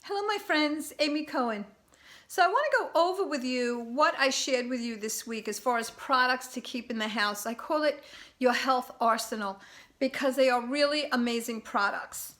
Hello, my friends, Amy Cohen. So I want to go over with you what I shared with you this week as far as products to keep in the house. I call it your health arsenal because they are really amazing products.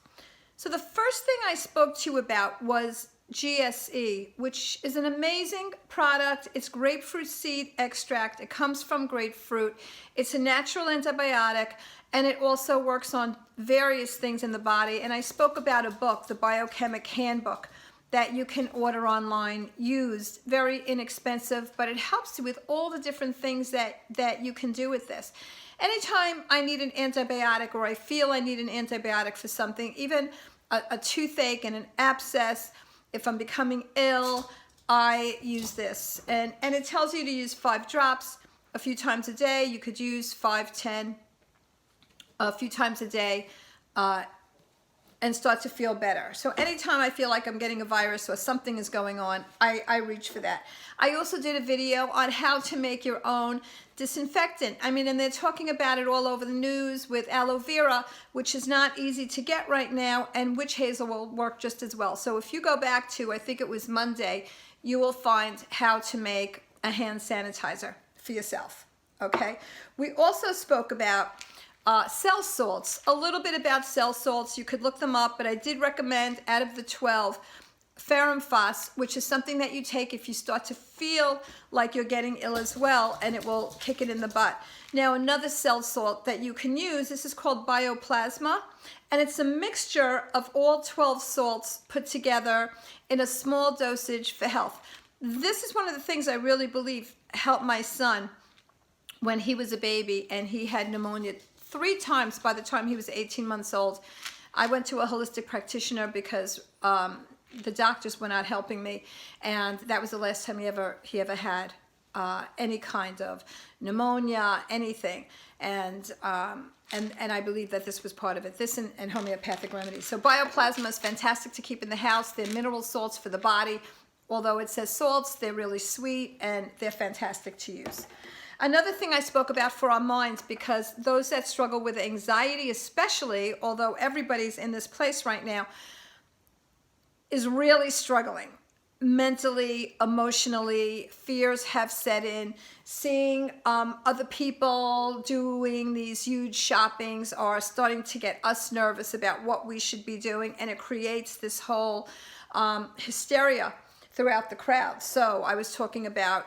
So the first thing I spoke to you about was GSE, which is an amazing product. It's grapefruit seed extract. It comes from grapefruit. It's a natural antibiotic, and it also works on various things in the body. And I spoke about a book, the Biochemic Handbook, that you can order online, used, very inexpensive, but it helps you with all the different things that you can do with this. Anytime I need an antibiotic or I feel I need an antibiotic for something, even a toothache and an abscess, if I'm becoming ill, I use this. And it tells you to use 5 drops a few times a day. You could use 5, 10, a few times a day and start to feel better. So anytime I feel like I'm getting a virus or something is going on, I reach for that. I also did a video on how to make your own disinfectant. I mean, and they're talking about it all over the news with aloe vera, which is not easy to get right now, and witch hazel will work just as well. So if you go back to, I think it was Monday, you will find how to make a hand sanitizer for yourself, okay? We also spoke about cell salts, a little bit about cell salts. You could look them up, but I did recommend out of the 12, Ferrum Phos, which is something that you take if you start to feel like you're getting ill as well, and it will kick it in the butt. Now, another cell salt that you can use, this is called Bioplasma, and it's a mixture of all 12 salts put together in a small dosage for health. This is one of the things I really believe helped my son when he was a baby and he had pneumonia 3 times by the time he was 18 months old. I went to a holistic practitioner because the doctors were not helping me, and that was the last time he ever had any kind of pneumonia, anything. And I believe that this was part of it, this and homeopathic remedies. So Bioplasma is fantastic to keep in the house. They're mineral salts for the body. Although it says salts, they're really sweet and they're fantastic to use. Another thing I spoke about for our minds, because those that struggle with anxiety especially, although everybody's in this place right now, is really struggling mentally, emotionally. Fears have set in. Seeing other people doing these huge shoppings are starting to get us nervous about what we should be doing, and it creates this whole hysteria throughout the crowd. So I was talking about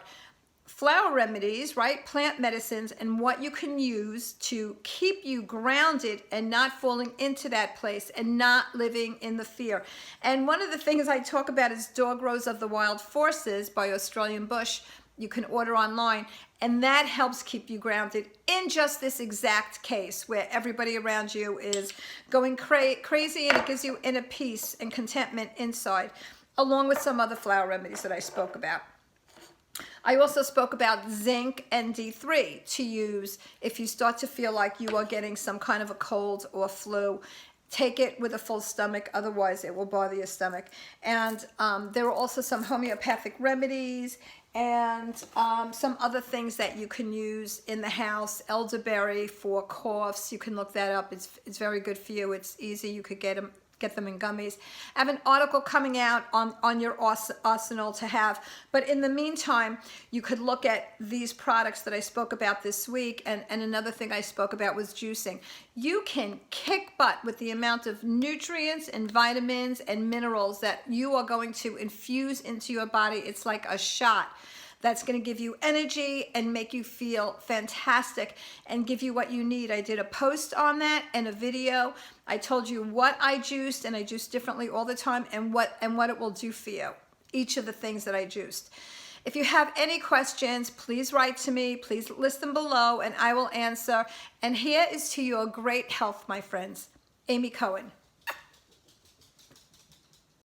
flower remedies, right? Plant medicines, and what you can use to keep you grounded and not falling into that place and not living in the fear. And one of the things I talk about is Dog Rose of the Wild Forces by Australian Bush. You can order online, and that helps keep you grounded in just this exact case where everybody around you is going crazy, and it gives you inner peace and contentment inside, along with some other flower remedies that I spoke about. I also spoke about zinc and D3 to use if you start to feel like you are getting some kind of a cold or flu. Take it with a full stomach, otherwise it will bother your stomach. And there are also some homeopathic remedies and some other things that you can use in the house. Elderberry for coughs, you can look that up. It's very good for you. It's easy. You could get them in gummies. I have an article coming out on your arsenal to have, but in the meantime, you could look at these products that I spoke about this week, and another thing I spoke about was juicing. You can kick butt with the amount of nutrients and vitamins and minerals that you are going to infuse into your body. It's like a shot that's going to give you energy and make you feel fantastic and give you what you need. I did a post on that and a video. I told you what I juiced, and I juice differently all the time, and what it will do for you, each of the things that I juiced. If you have any questions, please write to me. Please list them below and I will answer. And here is to your great health, my friends. Amy Cohen.